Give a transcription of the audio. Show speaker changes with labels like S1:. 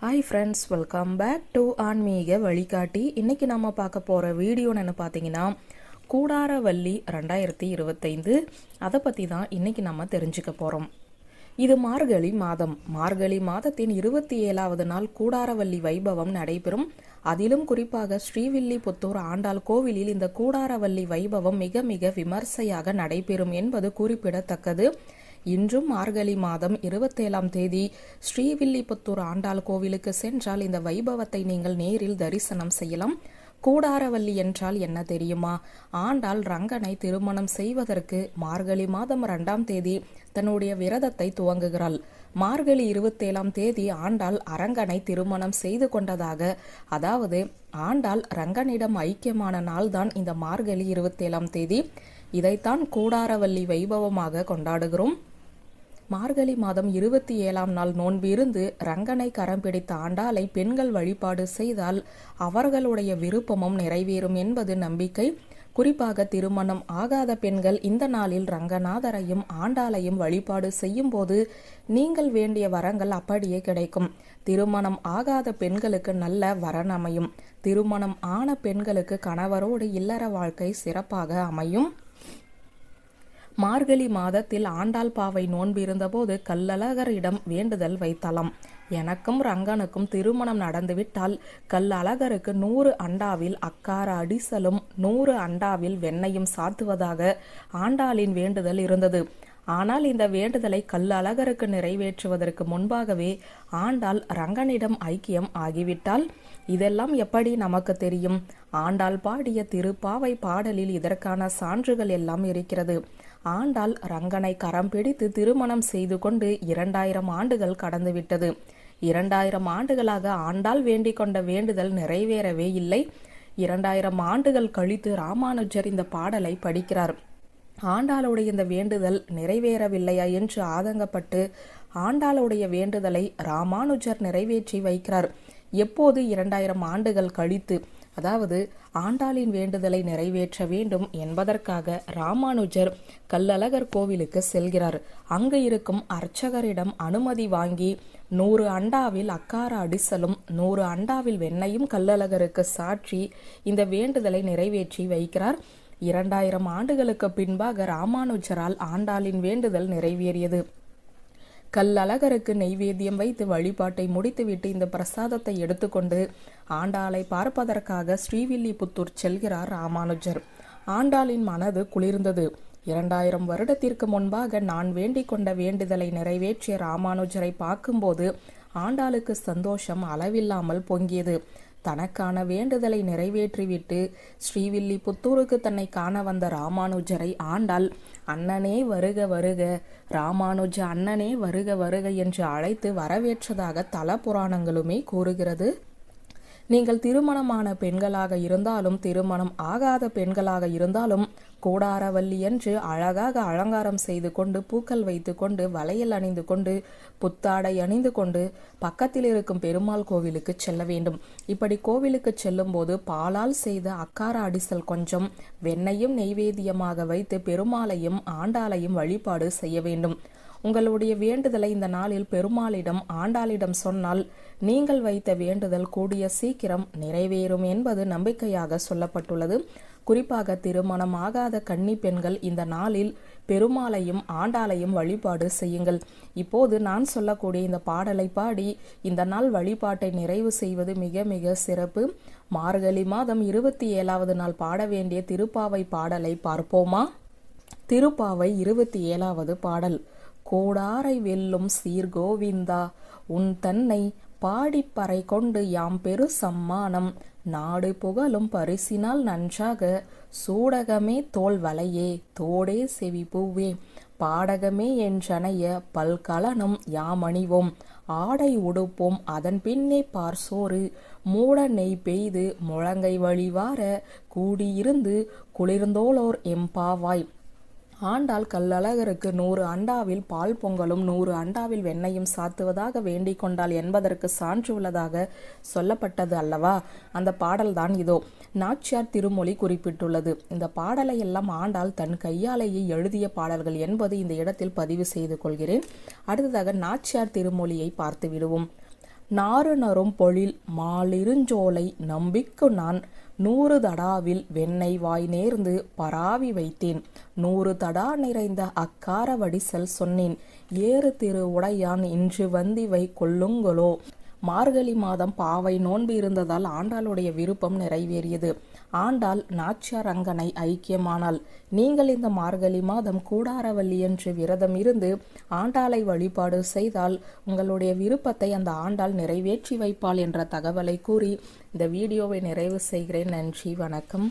S1: Hi friends, welcome back to ஆன்மீக வழிகாட்டி. இன்றைக்கி நம்ம பார்க்க போகிற வீடியோன்னு என்ன பார்த்தீங்கன்னா, கூடாரவள்ளி 2025 அதை பற்றி தான் இன்றைக்கி நம்ம தெரிஞ்சுக்க போகிறோம். இது மார்கழி மாதம். மார்கழி மாதத்தின் 27வது நாள் கூடாரவள்ளி வைபவம் நடைபெறும். அதிலும் குறிப்பாக ஸ்ரீவில்லிபுத்தூர் ஆண்டாள் கோவிலில் இந்த கூடாரவள்ளி வைபவம் மிக மிக விமர்சையாக நடைபெறும் என்பது குறிப்பிடத்தக்கது. இன்றும் மார்கழி மாதம் 27ஆம் தேதி ஸ்ரீவில்லிபுத்தூர் ஆண்டாள் கோவிலுக்கு சென்றால் இந்த வைபவத்தை நீங்கள் நேரில் தரிசனம் செய்யலாம். கூடாரவள்ளி என்றால் என்ன தெரியுமா? ஆண்டாள் ரங்கனை திருமணம் செய்வதற்கு மார்கழி மாதம் 2ஆம் தேதி தன்னுடைய விரதத்தை துவங்குகிறாள். மார்கழி 27ஆம் தேதி ஆண்டாள் அரங்கனை திருமணம் செய்து கொண்டதாக, அதாவது ஆண்டாள் ரங்கனிடம் ஐக்கியமான நாள்தான் இந்த மார்கழி 27ஆம் தேதி. இதைத்தான் கூடாரவள்ளி வைபவமாக கொண்டாடுகிறோம். மார்கழி மாதம் 27ஆம் நாள் நோன்பு இருந்து ரங்கனை கரம் பிடித்த ஆண்டாளை பெண்கள் வழிபாடு செய்தால் அவர்களுடைய விருப்பமும் நிறைவேறும் என்பது நம்பிக்கை. குறிப்பாக திருமணம் ஆகாத பெண்கள் இந்த நாளில் ரங்கநாதரையும் ஆண்டாளையும் வழிபாடு செய்யும் போது நீங்கள் வேண்டிய வரங்கள் அப்படியே கிடைக்கும். திருமணம் ஆகாத பெண்களுக்கு நல்ல வரன் அமையும். திருமணம் ஆன பெண்களுக்கு கணவரோடு இல்லற வாழ்க்கை சிறப்பாக அமையும். மார்கழி மாதத்தில் ஆண்டாள் பாவை நோன்பு இருந்தபோது கல்லழகரிடம் வேண்டுதல் வைத்தலாம். எனக்கும் ரங்கனுக்கும் திருமணம் நடந்துவிட்டால் கல்லழகருக்கு 100 அண்டாவில் அக்கார அடிசலும் 100 அண்டாவில் வெண்ணையும் சாத்துவதாக ஆண்டாளின் வேண்டுதல் இருந்தது. ஆனால் இந்த வேண்டுதலை கல்லழகருக்கு நிறைவேற்றுவதற்கு முன்பாகவே ஆண்டாள் ரங்கனிடம் ஐக்கியம் ஆகிவிட்டால். இதெல்லாம் எப்படி நமக்கு தெரியும்? ஆண்டாள் பாடிய திருப்பாவை பாடலில் இதற்கான சான்றுகள் எல்லாம் இருக்கிறது. ஆண்டாள் ரங்கனை கரம் பிடித்து திருமணம் செய்து கொண்டு 2000 ஆண்டுகள் கடந்துவிட்டது. 2000 ஆண்டுகளாக ஆண்டாள் வேண்டிக் கொண்ட வேண்டுதல் நிறைவேறவே இல்லை. 2000 ஆண்டுகள் கழித்து ராமானுஜர் இந்த பாடலை படிக்கிறார். ஆண்டாளுடைய இந்த வேண்டுதல் நிறைவேறவில்லையா என்று ஆதங்கப்பட்டு ஆண்டாளுடைய வேண்டுதலை ராமானுஜர் நிறைவேற்றி வைக்கிறார். எப்போது? 2000 ஆண்டுகள் கழித்து. அதாவது ஆண்டாளின் வேண்டுதலை நிறைவேற்ற வேண்டும் என்பதற்காக ராமானுஜர் கல்லழகர் கோவிலுக்கு செல்கிறார். அங்கு இருக்கும் அர்ச்சகரிடம் அனுமதி வாங்கி 100 அண்டாவில் அக்கார அடிசலும் 100 அண்டாவில் வெண்ணையும் கல்லழகருக்கு சாற்றி இந்த வேண்டுதலை நிறைவேற்றி வைக்கிறார். 2000 ஆண்டுகளுக்கு பின்பாக ராமானுஜரால் ஆண்டாளின் வேண்டுதல் நிறைவேறியது. கல்லழகருக்கு நெய்வேத்தியம் வைத்து வழிபாட்டை முடித்துவிட்டு இந்த பிரசாதத்தை எடுத்துக்கொண்டு ஆண்டாளை பார்ப்பதற்காக ஸ்ரீவில்லிபுத்தூர் செல்கிறார் ராமானுஜர். ஆண்டாளின் மனது குளிர்ந்தது. 2000 வருடத்திற்கு முன்பாக நான் வேண்டிக் கொண்ட வேண்டுதலை நிறைவேற்றிய ராமானுஜரை பார்க்கும்போது ஆண்டாளுக்கு சந்தோஷம் அளவில்லாமல் பொங்கியது. தனக்கான வேண்டுதலை நிறைவேற்றிவிட்டு ஸ்ரீவில்லிபுத்தூருக்கு தன்னை காண வந்த ராமானுஜரை ஆண்டாள் அண்ணனே வருக வருக, ராமானுஜ அண்ணனே வருக வருக என்று அழைத்து வரவேற்றதாக தல புராணங்களுமே கூறுகிறது. நீங்கள் திருமணமான பெண்களாக இருந்தாலும் திருமணம் ஆகாத பெண்களாக இருந்தாலும் கூடாரவள்ளி என்று அழகாக அலங்காரம் செய்து கொண்டு பூக்கள் வைத்து கொண்டு வளையல் அணிந்து கொண்டு புத்தாடை அணிந்து கொண்டு பக்கத்தில் இருக்கும் பெருமாள் கோவிலுக்கு செல்ல வேண்டும். இப்படி கோவிலுக்கு செல்லும் போது பாலால் செய்த அக்கார அடிசல் கொஞ்சம் வெண்ணையும் நெய்வேத்தியமாக வைத்து பெருமாளையும் ஆண்டாளையும் வழிபாடு செய்ய வேண்டும். உங்களுடைய வேண்டுதலை இந்த நாளில் பெருமாளிடம் ஆண்டாளிடம் சொன்னால் நீங்கள் வைத்த வேண்டுதல் கூடிய சீக்கிரம் நிறைவேறும் என்பது நம்பிக்கையாக சொல்லப்பட்டுள்ளது. குறிப்பாக திருமணம் ஆகாத கன்னி பெண்கள் இந்த நாளில் பெருமாளையும் ஆண்டாளையும் வழிபாடு செய்யுங்கள். இப்போது நான் சொல்லக்கூடிய இந்த பாடலை பாடி இந்த நாள் வழிபாட்டை நிறைவு செய்வது மிக மிக சிறப்பு. மார்கழி மாதம் 27வது நாள் பாட வேண்டிய திருப்பாவை பாடலை பார்ப்போமா? திருப்பாவை 27வது பாடல். கோடாரை வெல்லும் சீர்கோவிந்தா, உன் தன்னை பாடிப்பறை கொண்டு யாம் பெரு சம்மானம், நாடு புகழும் பரிசினால் நன்றாக, சூடகமே தோல் வளையே தோடே செவி பூவே, பாடகமே என்றனைய பல்கலனும் யாமணிவோம், ஆடை உடுப்போம் அதன் பின்னே பார்சோறு, மூட நெய் பெய்து முழங்கை வழிவார, கூடியிருந்து குளிர்ந்தோளோர் எம்பாவாய். ஆண்டாள் கல்லழகருக்கு 100 அண்டாவில் பால் பொங்கலும் 100 அண்டாவில் வெண்ணையும் சாத்துவதாக வேண்டிக் கொண்டாள் என்பதற்கு சான்று உள்ளதாக சொல்லப்பட்டது அல்லவா? அந்த பாடல்தான் இதோ. நாச்சியார் திருமொழி குறிப்பிட்டுள்ளது. இந்த பாடலை எல்லாம் ஆண்டாள் தன் கையாலேயே எழுதிய பாடல்கள் என்பது இந்த இடத்தில் பதிவு செய்து கொள்கிறேன். அடுத்ததாக நாச்சியார் திருமொழியை பார்த்து விடுவோம். நாறு நறும் பொழில் மாலிருஞ்சோலை நம்பிக்கு நான் 100 தடாவில் வெண்ணெய் வாய் நேர்ந்து பராவி வைத்தேன். 100 தடா நிறைந்த அக்கார வடிசல் சொன்னேன். ஏறு திரு உடையான் இன்று வந்திவை கொள்ளுங்களோ. மார்கழி மாதம் பாவை நோன்பு இருந்ததால் ஆண்டாளுடைய விருப்பம் நிறைவேறியது. ஆண்டாள் நாச்சியார் ரங்கனை ஐக்கியமானாள். நீங்கள் இந்த மார்கழி மாதம் கூடாரவல்லி என்று விரதம் இருந்து ஆண்டாளை வழிபாடு செய்தால் உங்களுடைய விருப்பத்தை அந்த ஆண்டாள் நிறைவேற்றி வைப்பாள் என்ற தகவலை கூறி இந்த வீடியோவை நிறைவு செய்கிறேன். நன்றி, வணக்கம்.